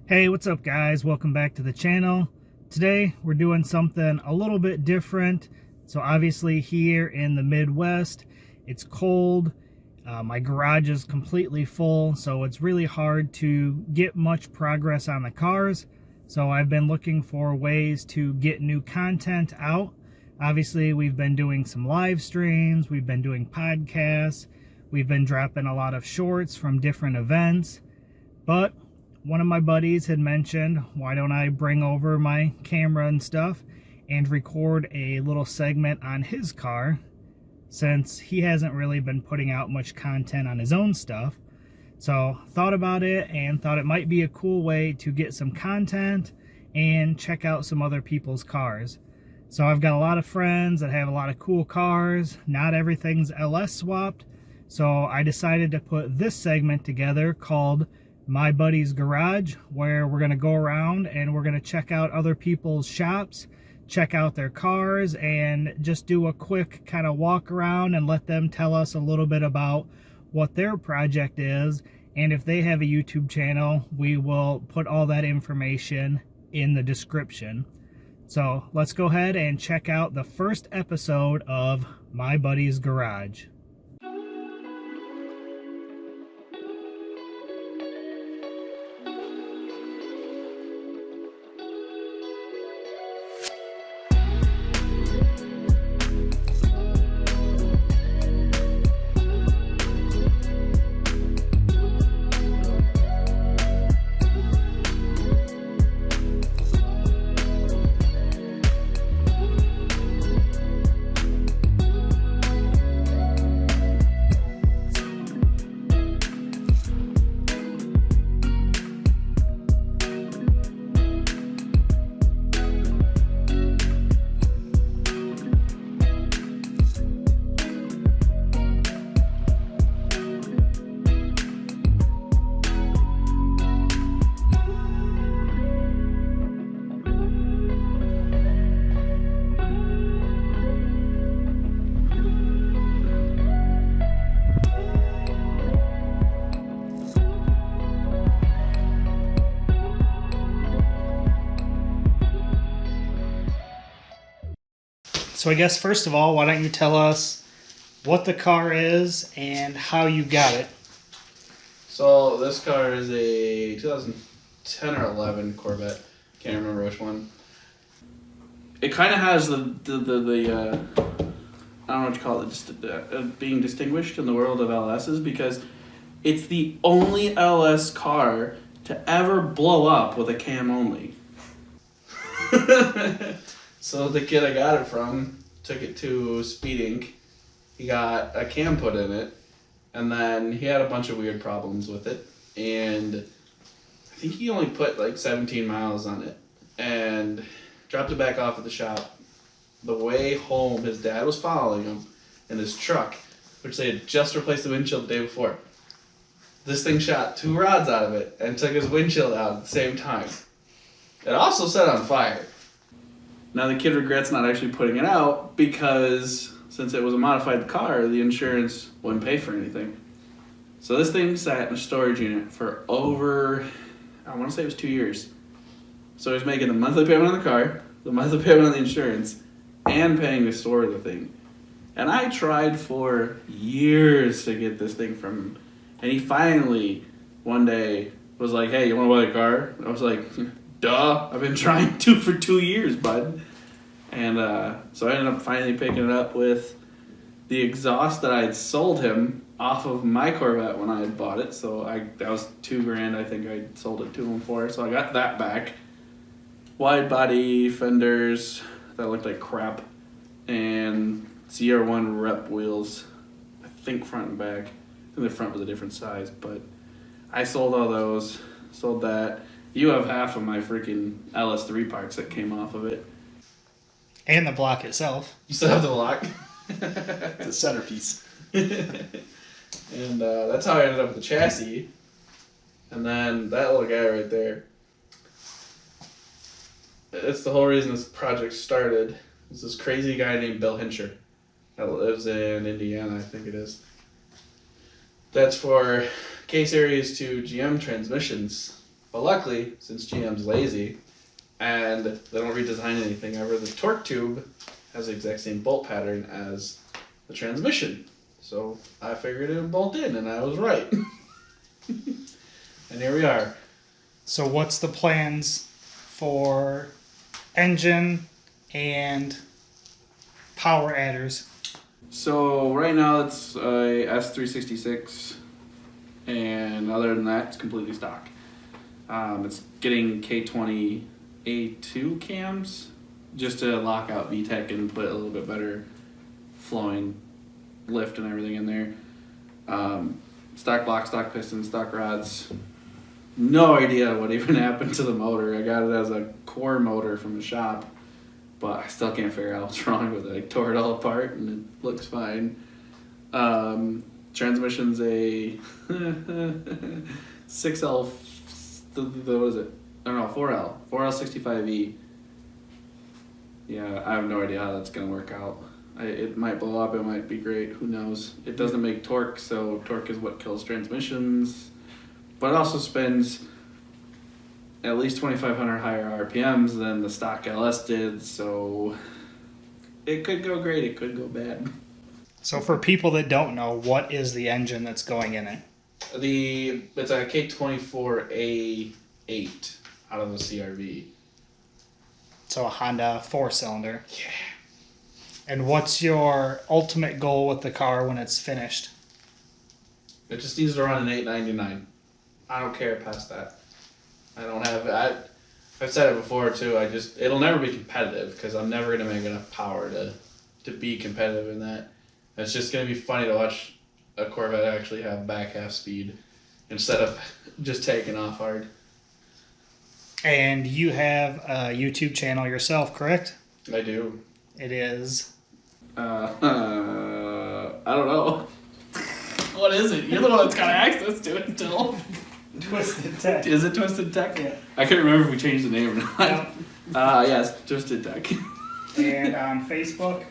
Hey, what's up guys? Welcome back to the channel. Today we're doing something a little bit different. So obviously here in the Midwest, it's cold. My garage is completely full, so it's really hard to get much progress on the cars. So I've been looking for ways to get new content out. Obviously we've been doing some live streams, we've been doing podcasts, we've been dropping a lot of shorts from different events, but one of my buddies had mentioned, why don't I bring over my camera and stuff and record a little segment on his car, since he hasn't really been putting out much content on his own stuff. So thought about it and thought it might be a cool way to get some content and check out some other people's cars. So I've got a lot of friends that have a lot of cool cars. Not everything's LS swapped. So I decided to put this segment together called My Buddy's Garage, where we're going to go around and we're going to check out other people's shops, check out their cars, and just do a quick kind of walk around and let them tell us a little bit about what their project is. And if they have a YouTube channel, we will put all that information in the description. So let's go ahead and check out the first episode of My Buddy's Garage. So I guess first of all, why don't you tell us what the car is and how you got it? So this car is a 2010 or 11 Corvette. Can't remember which one. It kind of has the I don't know what you call it, just being distinguished in the world of LSs, because it's the only LS car to ever blow up with a cam only. So the kid I got it from took it to Speed Inc. He got a cam put in it, and then he had a bunch of weird problems with it, and I think he only put like 17 miles on it and dropped it back off at the shop. The way home, his dad was following him in his truck, which they had just replaced the windshield the day before. This thing shot 2 rods out of it and took his windshield out at the same time. It also set on fire. Now the kid regrets not actually putting it out because since it was a modified car, the insurance wouldn't pay for anything. So this thing sat in a storage unit for over, I want to say it was 2 years. So he was making the monthly payment on the car, the monthly payment on the insurance, and paying to store the thing. And I tried for years to get this thing from him. And he finally, one day, was like, hey, you want to buy the car? I was like, duh, I've been trying to for 2 years, bud. And so I ended up finally picking it up with the exhaust that I had sold him off of my Corvette when I had bought it. So that was $2,000 I think I sold it to him for. So I got that back. Wide body fenders that looked like crap, and CR1 rep wheels, I think front and back. I think the front was a different size, but I sold all those, sold that. You have half of my freaking LS3 parts that came off of it. And the block itself. You still have the block? The centerpiece. And that's how I ended up with the chassis. And then that little guy right there. That's the whole reason this project started. There's this crazy guy named Bill Hincher that lives in Indiana, I think it is. That's for K-Series to GM transmissions. But luckily, since GM's lazy and they don't redesign anything ever, the torque tube has the exact same bolt pattern as the transmission. So I figured it would bolt in, and I was right. And here we are. So what's the plans for engine and power adders? So right now it's a S366, and other than that, it's completely stock. It's getting K20 A2 cams just to lock out VTEC and put a little bit better flowing lift and everything in there. Stock block, stock pistons, stock rods. No idea what even happened to the motor. I got it as a core motor from the shop, but I still can't figure out what's wrong with it. I tore it all apart and it looks fine. Transmission's a 6L, what is it? I don't know, 4L 65E. Yeah, I have no idea how that's going to work out. It might blow up, it might be great, who knows. It doesn't make torque, so torque is what kills transmissions. But it also spins at least 2,500 higher RPMs than the stock LS did, so it could go great, it could go bad. So for people that don't know, what is the engine that's going in it? It's a K24 A8 out of the CRV. So a Honda 4-cylinder. Yeah. And what's your ultimate goal with the car when it's finished? It just needs to run an 899. I don't care past that. I've said it before too. It'll never be competitive because I'm never gonna make enough power to be competitive in that. It's just gonna be funny to watch a Corvette actually have back half speed instead of just taking off hard. And you have a YouTube channel yourself, correct? I do. It is. I don't know. What is it? You're the one that's got access to it still. Twisted Tech. Is it Twisted Tech? Yeah. I couldn't remember if we changed the name or not. Yeah. Yes, Twisted Tech. And on Facebook?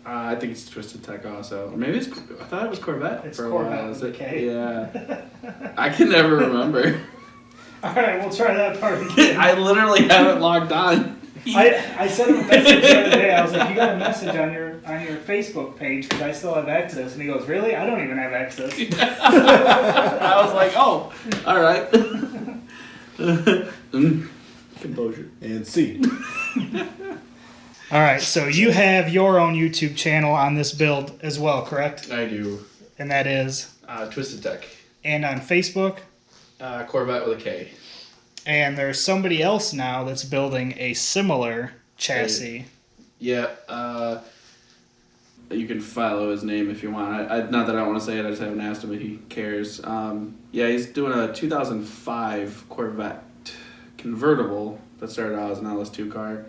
I think it's Twisted Tech also. Or maybe I thought it was Corvette. It's for a Corvette while. with a K. Yeah. I can never remember. Alright, we'll try that part again. I literally haven't logged on. I sent him a message the other day. I was like, you got a message on your Facebook page because I still have access. And he goes, really? I don't even have access. I was like, oh, all right. Composure. And C. All right, so you have your own YouTube channel on this build as well, correct? I do. And that is? Twisted Tech. And on Facebook? Corvette with a K. And there's somebody else now that's building a similar chassis. Yeah, you can follow his name if you want. Not that I want to say it, I just haven't asked him if he cares. Yeah, he's doing a 2005 Corvette convertible that started out as an LS2 car.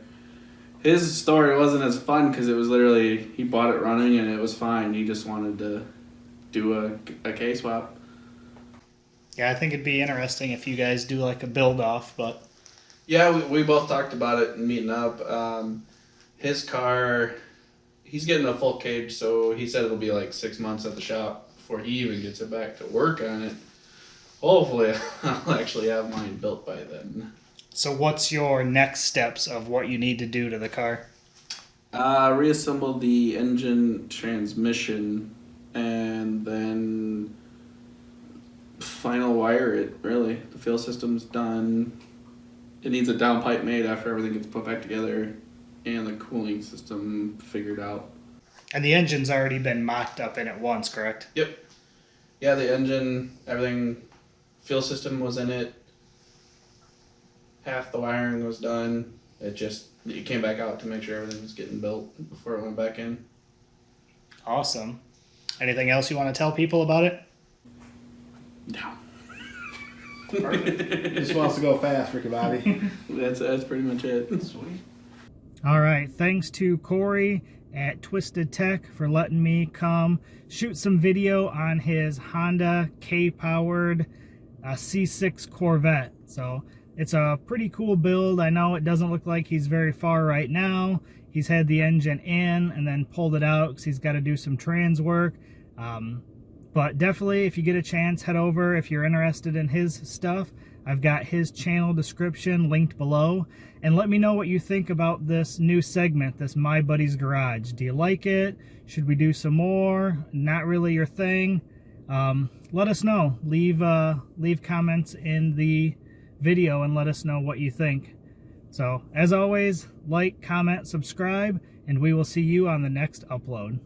His story wasn't as fun because it was literally, he bought it running and it was fine. He just wanted to do a K-swap. Yeah, I think it'd be interesting if you guys do like a build-off, but... Yeah, we both talked about it and meeting up. His car, he's getting a full cage, so he said it'll be like 6 months at the shop before he even gets it back to work on it. Hopefully, I'll actually have mine built by then. So what's your next steps of what you need to do to the car? Reassemble the engine, transmission, and then final wire it, really. The fuel system's done. It needs a downpipe made after everything gets put back together and the cooling system figured out. And the engine's already been mocked up in it once, correct? Yep. Yeah, the engine, everything, fuel system was in it. Half the wiring was done. It came back out to make sure everything was getting built before it went back in. Awesome. Anything else you want to tell people about it? No. Perfect. Just wants to go fast, Ricky Bobby. That's pretty much it. Sweet. All right. Thanks to Corey at Twisted Tech for letting me come shoot some video on his Honda K-powered C6 Corvette. So it's a pretty cool build. I know it doesn't look like he's very far right now. He's had the engine in and then pulled it out because he's got to do some trans work. But definitely, if you get a chance, head over if you're interested in his stuff. I've got his channel description linked below. And let me know what you think about this new segment, this My Buddy's Garage. Do you like it? Should we do some more? Not really your thing? Let us know. Leave comments in the video and let us know what you think. So, as always, like, comment, subscribe, and we will see you on the next upload.